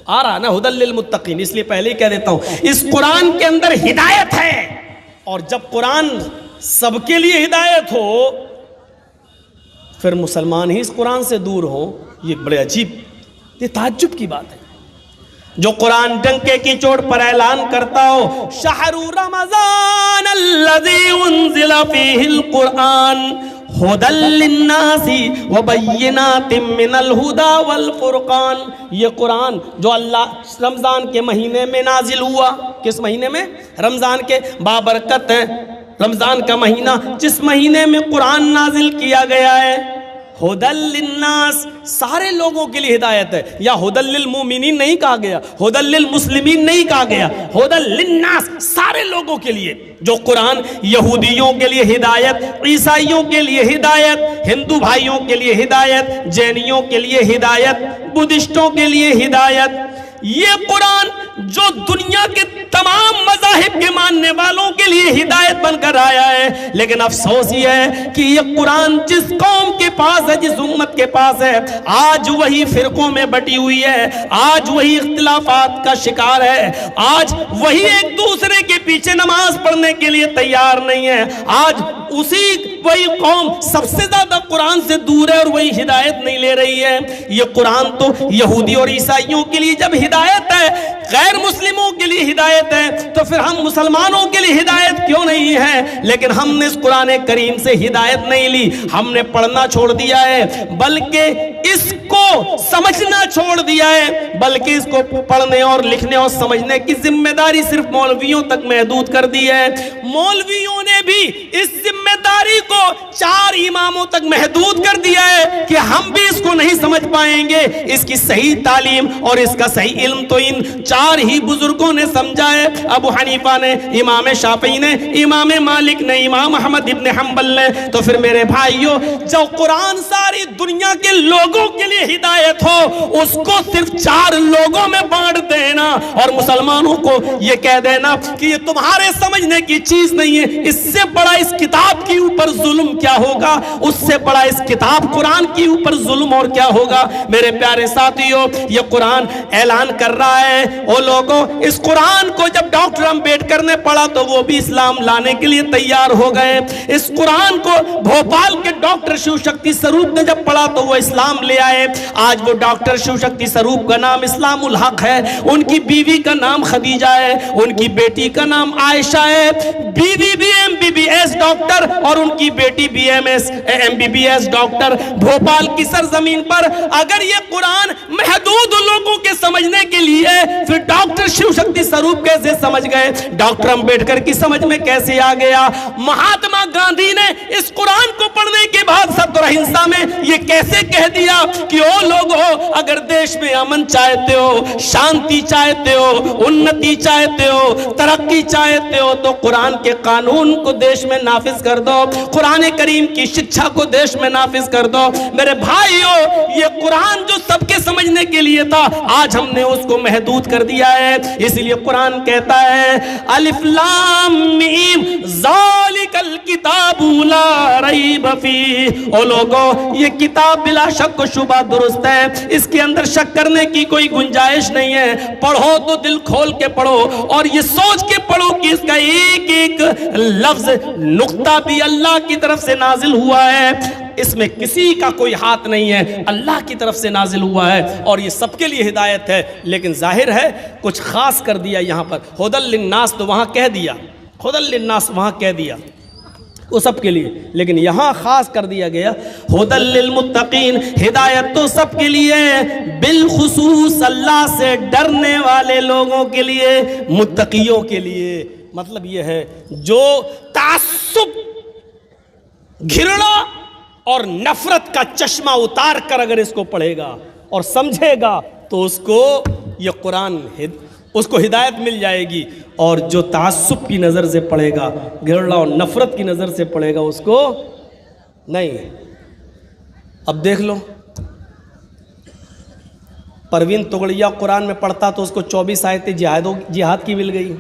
آ رہا نا ھدی للمتقین، اس لیے پہلے ہی کہہ دیتا ہوں اس قرآن کے اندر ہدایت ہے، اور جب قرآن سب کے لیے ہدایت ہو پھر مسلمان ہی اس قرآن سے دور ہوں، یہ بڑے عجیب، یہ تعجب کی بات ہے۔ جو قرآن ڈنکے کی چوٹ پر اعلان کرتا ہو شہر رمضان الذی انزل فیہ القرآن ھدی للناس وبینات من الھدی والفرقان، یہ قرآن جو اللہ رمضان کے مہینے میں نازل ہوا، کس مہینے میں؟ رمضان کے بابرکت ہے رمضان کا مہینہ، جس مہینے میں قرآن نازل کیا گیا ہے، ھدی للناس، سارے لوگوں کے لیے ہدایت ہے، یا ھدی للمؤمنین نہیں کہا گیا، ھدی للمسلمین نہیں کہا گیا، ھدی للناس، سارے لوگوں کے لیے۔ جو قرآن یہودیوں کے لیے ہدایت، عیسائیوں کے لیے ہدایت، ہندو بھائیوں کے لیے ہدایت، جینیوں کے لیے ہدایت، بدھسٹوں کے لیے ہدایت، یہ قرآن جو دنیا کے تمام مذاہب کے ماننے والوں کے لیے ہدایت بن کر آیا ہے، لیکن افسوس یہ ہے کہ یہ قرآن جس قوم کے پاس ہے، جس امت کے پاس ہے، آج وہی فرقوں میں بٹی ہوئی ہے، آج وہی اختلافات کا شکار ہے، آج وہی ایک دوسرے کے پیچھے نماز پڑھنے کے لیے تیار نہیں ہے، آج وہی قوم سب سے زیادہ قرآن سے دور ہے اور وہی ہدایت نہیں لے رہی ہے۔ یہ قرآن تو یہودی اور عیسائیوں کے لیے جب ہدایت ہے، غیر مسلموں کے لیے ہدایت ہے، تو پھر ہم مسلمانوں کے لیے ہدایت کیوں نہیں ہے؟ لیکن ہم نے اس قرآن کریم سے ہدایت نہیں لی، ہم نے پڑھنا چھوڑ دیا ہے، بلکہ اس کو سمجھنا چھوڑ دیا ہے، بلکہ اس کو پڑھنے اور لکھنے اور سمجھنے کی ذمہ داری صرف مولویوں تک محدود کر دی ہے۔ مولویوں نے بھی اس ذمہ داری کو 4 اماموں تک محدود کر دیا ہے کہ ہم بھی اس کو نہیں سمجھ پائیں گے۔ اس کی صحیح تعلیم اور اس کا صحیح علم تو ان 4 ہی بزرگوں نے سمجھا ہے، ابو حنیفہ نے، امام شافعی نے، امام مالک نے، امام احمد ابن حنبل نے۔ تو پھر میرے بھائیوں، جو قرآن ساری دنیا کے لوگوں کے لیے ہدایت ہو، اس کو صرف 4 لوگوں میں بانٹ دینا اور مسلمانوں کو یہ کہہ دینا کہ یہ تمہارے سمجھنے کی چیز نہیں ہے، اس سے بڑا اس کتاب کے اوپر ظلم کیا ہوگا، اس سے بڑا اس کتاب قرآن کے اوپر ظلم اور کیا ہوگا۔ میرے پیارے ساتھیوں، یہ قرآن اعلان کر رہا ہے، او لوگوں، اس قرآن کو جب ڈاکٹر امبیڈکر نے پڑھا تو وہ بھی اسلام لانے کے لیے تیار ہو گئے۔ اس قرآن کو بھوپال کے ڈاکٹر شیو شکتی سروپ نے جب پڑھا تو وہ اسلام لے آئے۔ آج وہ ڈاکٹر شیو شکتی سروپ کا نام اسلام الحق ہے، ان کی بیوی کا نام خدیجہ ہے، ان کی بیٹی کا نام عائشہ ہے، بیوی بھی MBBS ڈاکٹر اور ان کی بیٹی بھی MBBS ڈاکٹر۔ بھوپال کی سرزمین پر اگر یہ قرآن محدود لوگوں کے سمجھنے کے لیے، پھر ڈاکٹر شیو شکتی سروپ کیسے سمجھ گئے؟ ڈاکٹر امبیڈکر کی سمجھ میں کیسے آ گیا؟ مہاتما گاندھی نے اس قرآن کو پڑھنے کے بعد صدر اہنسا میں یہ کیسے کہہ دیا کہ او لوگو، اگر دیش میں امن چاہتے ہو، شانتی چاہتے ہو، انتی چاہتے ہو، ترقی چاہتے ہو، تو قرآن کے قانون کو دیش میں نافذ کر دو، قرآن کریم کی شکشا کو دیش میں نافذ کر دو۔ میرے بھائیو، یہ قرآن جو سب کے سمجھنے کے لیے تھا، آج ہم نے اس کو محدود کر دیا ہے۔ اس لیے قرآن کہتا ہے الف لام میم ذالک الکتاب لا ریب فیہ، او لوگو، یہ کتاب بلا شک و شبہ درست ہے، اس کے اندر شک کرنے کی کوئی گنجائش نہیں ہے۔ پڑھو تو دل کھول کے پڑھو اور یہ سوچ کے پڑھو کہ اس کا ایک ایک لفظ، نقطہ بھی اللہ کی طرف سے نازل ہوا ہے، اس میں کسی کا کوئی ہاتھ نہیں ہے، اللہ کی طرف سے نازل ہوا ہے اور یہ سب کے لیے ہدایت ہے۔ لیکن ظاہر ہے کچھ خاص کر دیا یہاں پر، ھدی للناس تو وہاں کہہ دیا، ھدی للناس وہاں کہہ دیا، وہ سب کے لیے، لیکن یہاں خاص کر دیا گیا ھدی للمتقین، ہدایت تو سب کے لیے، بالخصوص اللہ سے ڈرنے والے لوگوں کے لیے، متقیوں کے لیے۔ مطلب یہ ہے جو تعصب، گھرنا اور نفرت کا چشمہ اتار کر اگر اس کو پڑھے گا اور سمجھے گا تو اس کو یہ قرآن اس کو ہدایت مل جائے گی، اور جو تعصب کی نظر سے پڑھے گا، گھرنا اور نفرت کی نظر سے پڑھے گا، اس کو نہیں۔ اب دیکھ لو، پروین توگڑیا قرآن میں پڑھتا تو اس کو 24 آیتیں جہاد کی مل گئی۔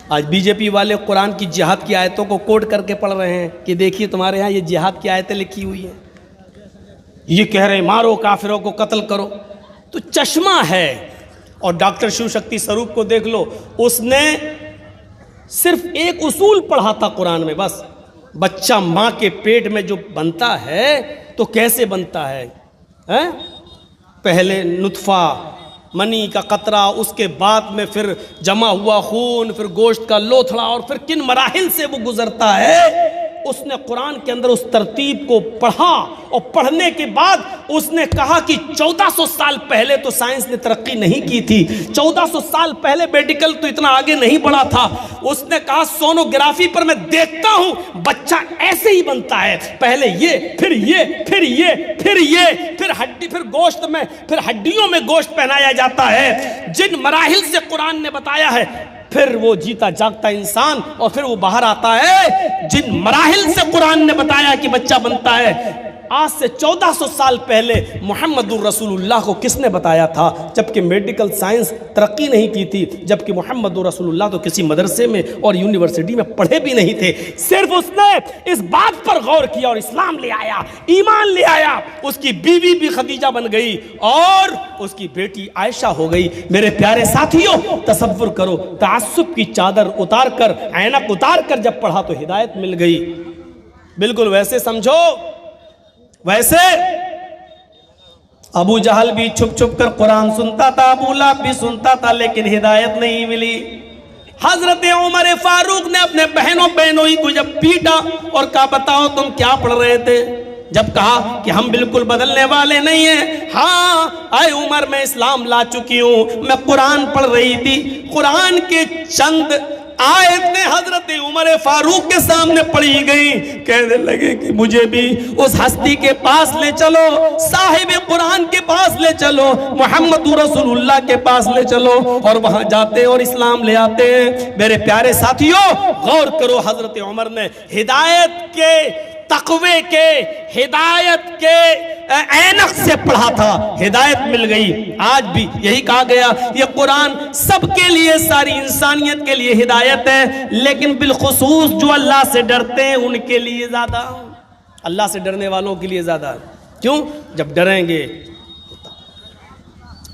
آج بی جے پی والے قرآن کی جہاد کی آیتوں کو کوٹ کر کے پڑھ رہے ہیں کہ دیکھیے تمہارے ہاں یہ جہاد کی آیتیں لکھی ہوئی ہیں، یہ کہہ رہے ہیں مارو کافروں کو، قتل کرو، تو چشمہ ہے۔ اور ڈاکٹر شیو شکتی سروپ کو دیکھ لو، اس نے صرف ایک اصول پڑھا تھا قرآن میں، بس بچہ ماں کے پیٹ میں جو بنتا ہے تو کیسے بنتا ہے؟ پہلے نطفہ، منی کا قطرہ، اس کے بعد میں پھر جمع ہوا خون، پھر گوشت کا لوتھڑا، اور پھر کن مراحل سے وہ گزرتا ہے۔ اس نے قرآن کے اندر اس ترتیب کو پڑھا، اور پڑھنے کے بعد اس نے کہا کہ 1400 سال پہلے تو سائنس نے ترقی نہیں کی تھی، 1400 سال پہلے میڈیکل تو اتنا آگے نہیں بڑھا تھا۔ اس نے کہا سونوگرافی پر میں دیکھتا ہوں بچہ ایسے ہی بنتا ہے، پہلے یہ، پھر یہ، پھر یہ، پھر یہ، پھر ہڈی، پھر گوشت میں، پھر ہڈیوں میں گوشت پہنایا جاتا ہے۔ جن مراحل سے قرآن نے بتایا ہے، پھر وہ جیتا جاگتا انسان، اور پھر وہ باہر آتا ہے۔ جن مراحل سے قرآن نے بتایا کہ بچہ بنتا ہے، آج سے 1400 سال پہلے محمد الرسول اللہ کو کس نے بتایا تھا؟ جبکہ میڈیکل سائنس ترقی نہیں کی تھی، جبکہ محمد الرسول اللہ تو کسی مدرسے میں اور یونیورسٹی میں پڑھے بھی نہیں تھے۔ صرف اس نے اس بات پر غور کیا اور اسلام لے آیا، ایمان لے آیا۔ اس کی بیوی بھی خدیجہ بن گئی اور اس کی بیٹی عائشہ ہو گئی۔ میرے پیارے ساتھیوں، تصور کرو، تعصب کی چادر اتار کر، عینک اتار کر جب پڑھا تو ہدایت مل گئی۔ بالکل ویسے سمجھو، ویسے ابو جہل بھی چھپ چھپ کر قرآن سنتا تھا، ابو لہب بھی سنتا تھا، لیکن ہدایت نہیں ملی۔ حضرت عمر فاروق نے اپنے بہنوں ہی کو جب پیٹا اور کہا بتاؤ تم کیا پڑھ رہے تھے؟ جب کہا کہ ہم بالکل بدلنے والے نہیں ہیں، ہاں اے عمر میں اسلام لا چکی ہوں، میں قرآن پڑھ رہی تھی۔ قرآن کے چند آیتیں حضرت عمر فاروق کے سامنے پڑھی گئیں، کہنے لگے کہ مجھے بھی اس ہستی کے پاس لے چلو، صاحب قرآن کے پاس لے چلو، محمد رسول اللہ کے پاس لے چلو، اور وہاں جاتے اور اسلام لے آتے ہیں۔ میرے پیارے ساتھیوں، غور کرو، حضرت عمر نے ہدایت کے، تقوی کے، ہدایت کے عینق سے پڑھا تھا، ہدایت مل گئی۔ آج بھی یہی کہا گیا، یہ قرآن سب کے لیے، ساری انسانیت کے لیے ہدایت ہے، لیکن بالخصوص جو اللہ سے ڈرتے ہیں ان کے لیے زیادہ، اللہ سے ڈرنے والوں کے لیے زیادہ۔ کیوں؟ جب ڈریں گے،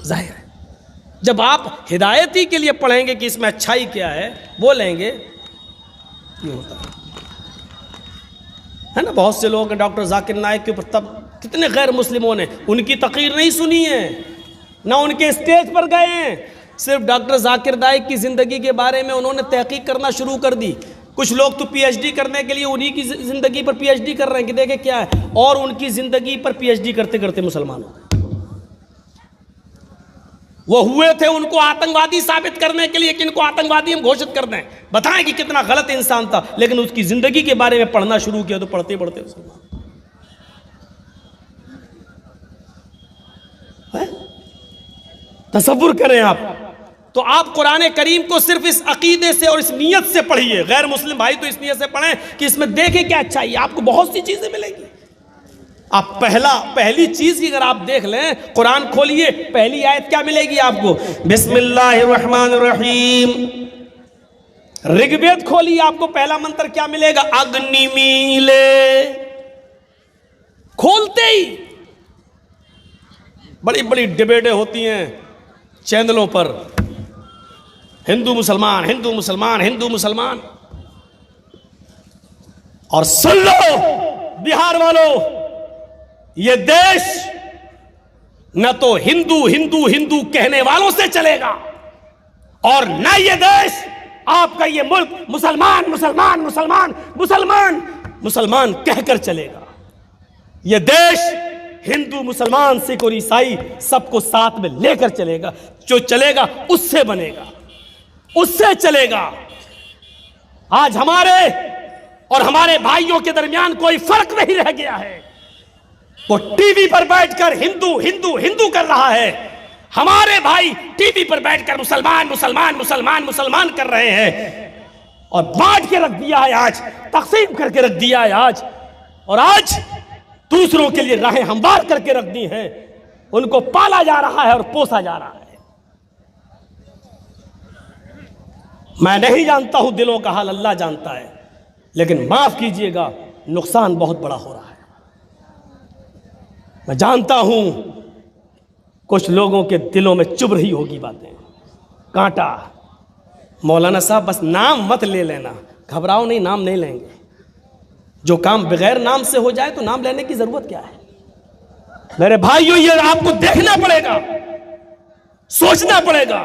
ظاہر ہے جب آپ ہدایت ہی کے لیے پڑھیں گے کہ اس میں اچھائی کیا ہے، بولیں گے، یہ ہوتا ہے نا۔ بہت سے لوگ ہیں ڈاکٹر ذاکر نائک کے اوپر، تب کتنے غیر مسلموں نے ان کی تقریر نہیں سنی ہے، نہ ان کے اسٹیج پر گئے ہیں، صرف ڈاکٹر ذاکر نائک کی زندگی کے بارے میں انہوں نے تحقیق کرنا شروع کر دی۔ کچھ لوگ تو پی ایچ ڈی کرنے کے لیے انہی کی زندگی پر پی ایچ ڈی کر رہے ہیں کہ دیکھیں کیا ہے، اور ان کی زندگی پر پی ایچ ڈی کرتے کرتے مسلمان ہو گئے۔ وہ ہوئے تھے ان کو آتنکوادی ثابت کرنے کے لیے کہ ان کو آتنکوادی ہم گھوشت کر دیں، بتائیں کہ کتنا غلط انسان تھا، لیکن اس کی زندگی کے بارے میں پڑھنا شروع کیا تو پڑھتے پڑھتے مسلمان۔ تصور کریں آپ، تو آپ قرآن کریم کو صرف اس عقیدے سے اور اس نیت سے پڑھیے، غیر مسلم بھائی تو اس نیت سے پڑھیں کہ اس میں دیکھیں کیا اچھائی ہے، آپ کو بہت سی چیزیں ملیں گی۔ آپ پہلی چیز کی اگر آپ دیکھ لیں، قرآن کھولیے، پہلی آیت کیا ملے گی آپ کو؟ بسم اللہ الرحمن الرحیم۔ رگ وید کھولیے، آپ کو پہلا منتر کیا ملے گا؟ اگنی میلے۔ کھولتے ہی بڑی بڑی ڈبیٹیں ہوتی ہیں چینلوں پر، ہندو مسلمان، ہندو مسلمان، ہندو مسلمان۔ اور سن لو بہار والوں، یہ دیش نہ تو ہندو ہندو ہندو کہنے والوں سے چلے گا، اور نہ یہ دیش، آپ کا یہ ملک مسلمان مسلمان مسلمان مسلمان مسلمان کہہ کر چلے گا۔ یہ دیش ہندو مسلمان سکھ اور عیسائی سب کو ساتھ میں لے کر چلے گا، جو چلے گا اس سے بنے گا، اس سے چلے گا۔ آج ہمارے اور ہمارے بھائیوں کے درمیان کوئی فرق نہیں رہ گیا ہے۔ وہ ٹی وی پر بیٹھ کر ہندو ہندو ہندو کر رہا ہے، ہمارے بھائی ٹی وی پر بیٹھ کر مسلمان مسلمان مسلمان مسلمان کر رہے ہیں، اور بانٹ کے رکھ دیا ہے، آج تقسیم کر کے رکھ دیا ہے اور آج دوسروں کے لیے راہیں ہموار کر کے رکھ دی ہیں، ان کو پالا جا رہا ہے اور پوسا جا رہا ہے۔ میں نہیں جانتا ہوں دلوں کا حال، اللہ جانتا ہے، لیکن معاف کیجئے گا، نقصان بہت بڑا ہو رہا ہے۔ میں جانتا ہوں کچھ لوگوں کے دلوں میں چبھ رہی ہوگی باتیں، کانٹا۔ مولانا صاحب بس نام مت لے لینا، گھبراؤ نہیں، نام نہیں لیں گے، جو کام بغیر نام سے ہو جائے تو نام لینے کی ضرورت کیا ہے؟ میرے بھائیوں، یہ آپ کو دیکھنا پڑے گا، سوچنا پڑے گا.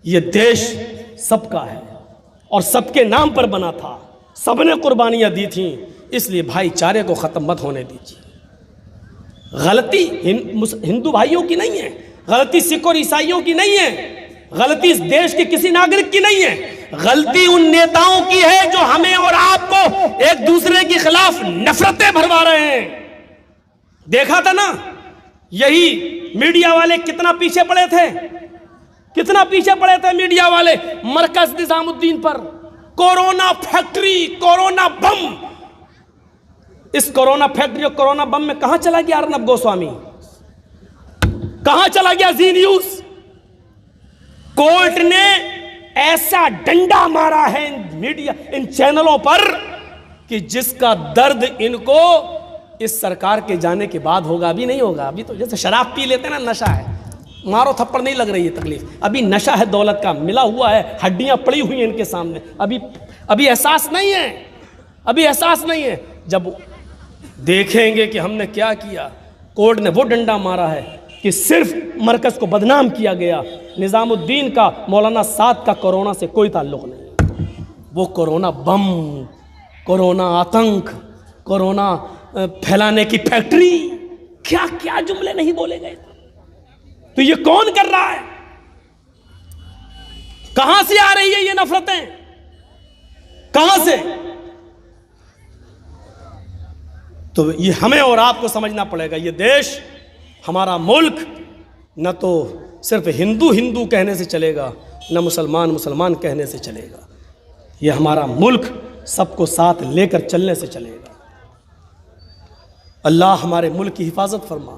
یہ دیش سب کا ہے اور سب کے نام پر بنا تھا، سب نے قربانیاں دی تھیں، اس لیے بھائی چارے کو ختم مت ہونے دیجیے. غلطی ہندو بھائیوں کی نہیں ہے، غلطی سکھ اور عیسائیوں کی نہیں ہے، غلطی اس دیش کے کسی ناگرک کی نہیں ہے، غلطی ان نیتاؤں کی ہے جو ہمیں اور آپ کو ایک دوسرے کے خلاف نفرتیں بھروا رہے ہیں. دیکھا تھا نا، یہی میڈیا والے کتنا پیچھے پڑے تھے، کتنا پیچھے پڑے تھے میڈیا والے مرکز نظام الدین پر. کورونا فیکٹری، کورونا بم. اس کورونا فیکٹری اور کورونا بم میں کہاں چلا گیا ارنب گوسوامی؟ کہاں چلا گیا زی نیوز؟ کورٹ نے ایسا ڈنڈا مارا ہے ان میڈیا، ان چینلوں پر کہ جس کا درد ان کو اس سرکار کے جانے کے بعد ہوگا، ابھی نہیں ہوگا. ابھی تو جیسے شراب پی لیتے ہیں نا، نشہ ہے، مارو تھپڑ نہیں لگ رہی ہے تکلیف. ابھی نشہ ہے دولت کا، ملا ہوا ہے، ہڈیاں پڑی ہوئی ہیں ان کے سامنے، ابھی احساس نہیں ہے، ابھی احساس نہیں ہے. جب دیکھیں گے کہ ہم نے کیا کیا. کورٹ نے وہ ڈنڈا مارا ہے کہ صرف مرکز کو بدنام کیا گیا. نظام الدین کا، مولانا سعد کا کورونا سے کوئی تعلق نہیں. وہ کورونا بم، کورونا آتنک، کورونا پھیلانے کی فیکٹری، کیا کیا جملے نہیں بولے گئے. تو یہ کون کر رہا ہے؟ کہاں سے آ رہی ہے یہ نفرتیں؟ کہاں سے؟ تو یہ ہمیں اور آپ کو سمجھنا پڑے گا. یہ دیش، ہمارا ملک، نہ تو صرف ہندو ہندو کہنے سے چلے گا، نہ مسلمان مسلمان کہنے سے چلے گا. یہ ہمارا ملک سب کو ساتھ لے کر چلنے سے چلے گا. اللہ ہمارے ملک کی حفاظت فرما.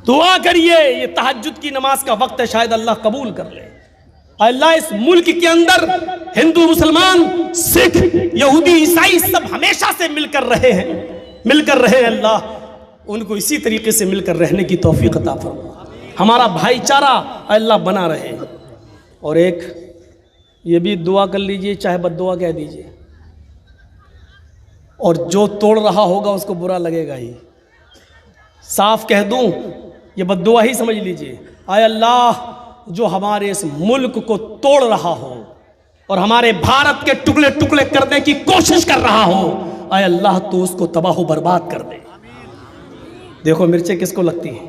دعا کریے، یہ تہجد کی نماز کا وقت ہے، شاید اللہ قبول کر لے. اللہ اس ملک کے اندر ہندو مسلمان سکھ یہودی عیسائی سب ہمیشہ سے مل کر رہے ہیں. اللہ ان کو اسی طریقے سے مل کر رہنے کی توفیق عطا فرما. ہمارا بھائی چارہ اللہ بنا رہے. اور ایک یہ بھی دعا کر لیجئے، چاہے بد دعا کہہ دیجئے، اور جو توڑ رہا ہوگا اس کو برا لگے گا ہی. صاف کہہ دوں، یہ بد دعا ہی سمجھ لیجئے. اے اللہ، جو ہمارے اس ملک کو توڑ رہا ہو اور ہمارے بھارت کے ٹکڑے ٹکڑے کرنے کی کوشش کر رہا ہو، اے اللہ تو اس کو تباہ و برباد کر دے. دیکھو مرچیں کس کو لگتی ہیں.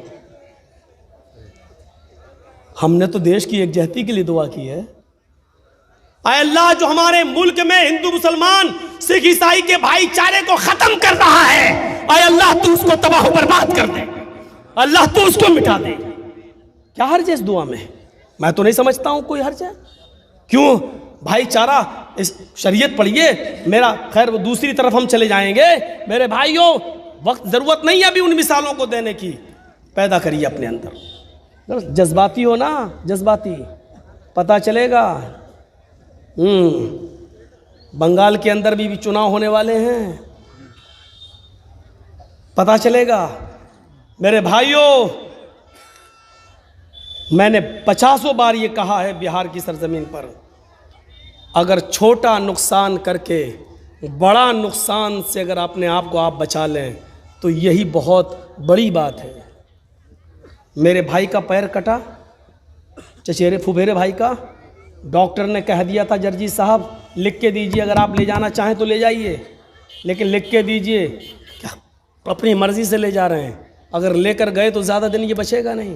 ہم نے تو دیش کی یکجہتی کے لیے دعا کی ہے. اے اللہ، جو ہمارے ملک میں ہندو مسلمان سکھ عیسائی کے بھائی چارے کو ختم کر رہا ہے، اے اللہ تو اس کو تباہ و برباد کر دے. اللہ تو اس کو مٹا دے. کیا حرج ہے اس دعا میں؟ میں تو نہیں سمجھتا ہوں کوئی حرج ہے. کیوں؟ بھائی چارہ، اس شریعت پڑھیے. میرا خیر وہ دوسری طرف ہم چلے جائیں گے. میرے بھائیوں، وقت ضرورت نہیں ہے ابھی ان مثالوں کو دینے کی. پیدا کریے اپنے اندر. جذباتی ہو نا، جذباتی، پتہ چلے گا. بنگال کے اندر بھی چناؤ ہونے والے ہیں، پتہ چلے گا. میرے بھائیوں، میں نے 50 بار یہ کہا ہے بہار کی سرزمین پر، اگر چھوٹا نقصان کر کے بڑا نقصان سے اگر اپنے آپ کو آپ بچا لیں تو یہی بہت بڑی بات ہے. میرے بھائی کا پیر کٹا، چچیرے پھوپھیرے بھائی کا، ڈاکٹر نے کہہ دیا تھا جرجی صاحب لکھ کے دیجئے، اگر آپ لے جانا چاہیں تو لے جائیے، لیکن لکھ کے دیجئے. کیا اپنی مرضی سے لے جا رہے ہیں؟ اگر لے کر گئے تو زیادہ دن یہ بچے گا نہیں.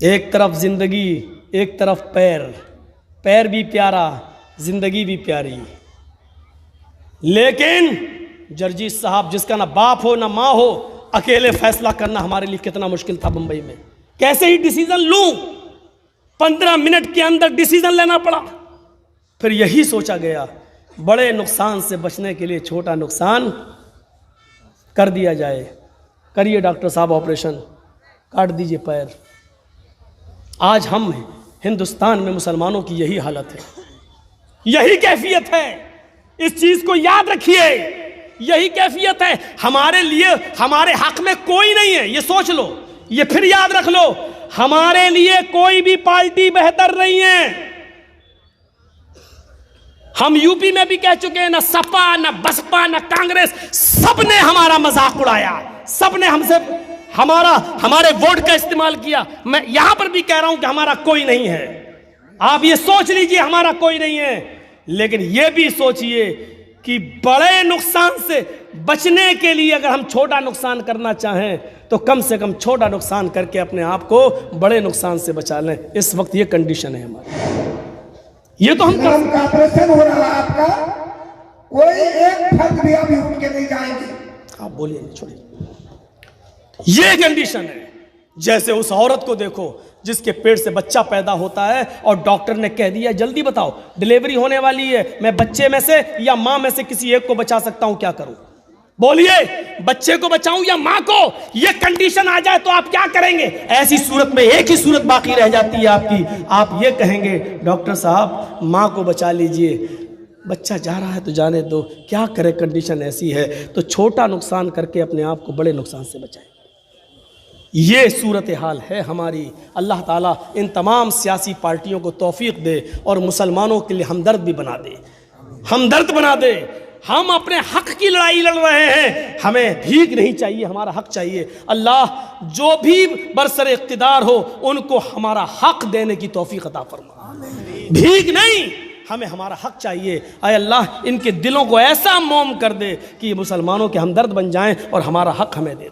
ایک طرف زندگی، ایک طرف پیر. پیر بھی پیارا، زندگی بھی پیاری. لیکن جرجی صاحب، جس کا نہ باپ ہو نہ ماں ہو، اکیلے فیصلہ کرنا ہمارے لیے کتنا مشکل تھا بمبئی میں. کیسے ہی ڈیسیزن لوں، 15 منٹ کے اندر ڈیسیزن لینا پڑا. پھر یہی سوچا گیا بڑے نقصان سے بچنے کے لیے چھوٹا نقصان کر دیا جائے. کریے ڈاکٹر صاحب آپریشن، کاٹ دیجئے پیر. آج ہم ہندوستان میں مسلمانوں کی یہی حالت ہے، یہی کیفیت ہے. اس چیز کو یاد رکھیے، یہی کیفیت ہے. ہمارے لیے، ہمارے حق میں کوئی نہیں ہے، یہ سوچ لو، یہ پھر یاد رکھ لو. ہمارے لیے کوئی بھی پارٹی بہتر نہیں ہے. ہم یوپی میں بھی کہہ چکے ہیں، نہ سپا نہ بسپا نہ کانگریس، سب نے ہمارا مذاق اڑایا، سب نے ہم سے ہمارے ووٹ کا استعمال کیا۔ میں یہاں پر بھی کہہ رہا ہوں کہ ہمارا کوئی نہیں ہے، آپ یہ سوچ لیجئے ہمارا کوئی نہیں ہے، لیکن یہ بھی سوچئے کہ بڑے نقصان سے بچنے کے لیے اگر ہم چھوٹا نقصان کرنا چاہیں تو کم سے کم چھوٹا نقصان کر کے اپنے آپ کو بڑے نقصان سے بچا لیں۔ اس وقت یہ کنڈیشن ہے ہماری، یہ تو ہم کا آپریشن ہو رہا ہے آپ کا، کوئی ایک فرد بھی ابھی اٹھ کے نہیں جائیں گے۔ آپ بولیے، چھوڑیے، یہ کنڈیشن ہے۔ جیسے اس عورت کو دیکھو جس کے پیٹ سے بچہ پیدا ہوتا ہے اور ڈاکٹر نے کہہ دیا جلدی بتاؤ ڈیلیوری ہونے والی ہے، میں بچے میں سے یا ماں میں سے کسی ایک کو بچا سکتا ہوں، کیا کروں؟ بولیے، بچے کو بچاؤں یا ماں کو؟ یہ کنڈیشن آ جائے تو آپ کیا کریں گے؟ ایسی صورت میں ایک ہی صورت باقی رہ جاتی ہے آپ کی، آپ یہ کہیں گے ڈاکٹر صاحب ماں کو بچا لیجئے، بچہ جا رہا ہے تو جانے دو، کیا کرے کنڈیشن ایسی ہے، تو چھوٹا نقصان کر کے اپنے آپ کو بڑے نقصان سے بچائیں۔ یہ صورتحال ہے ہماری۔ اللہ تعالیٰ ان تمام سیاسی پارٹیوں کو توفیق دے اور مسلمانوں کے لیے ہمدرد بھی بنا دے، ہمدرد بنا دے۔ ہم اپنے حق کی لڑائی لڑ رہے ہیں، ہمیں بھیک نہیں چاہیے، ہمارا حق چاہیے۔ اللہ جو بھی برسر اقتدار ہو ان کو ہمارا حق دینے کی توفیق عطا فرما، بھیک نہیں، ہمیں ہمارا حق چاہیے۔ اے اللہ ان کے دلوں کو ایسا موم کر دے کہ یہ مسلمانوں کے ہمدرد بن جائیں اور ہمارا حق ہمیں دے۔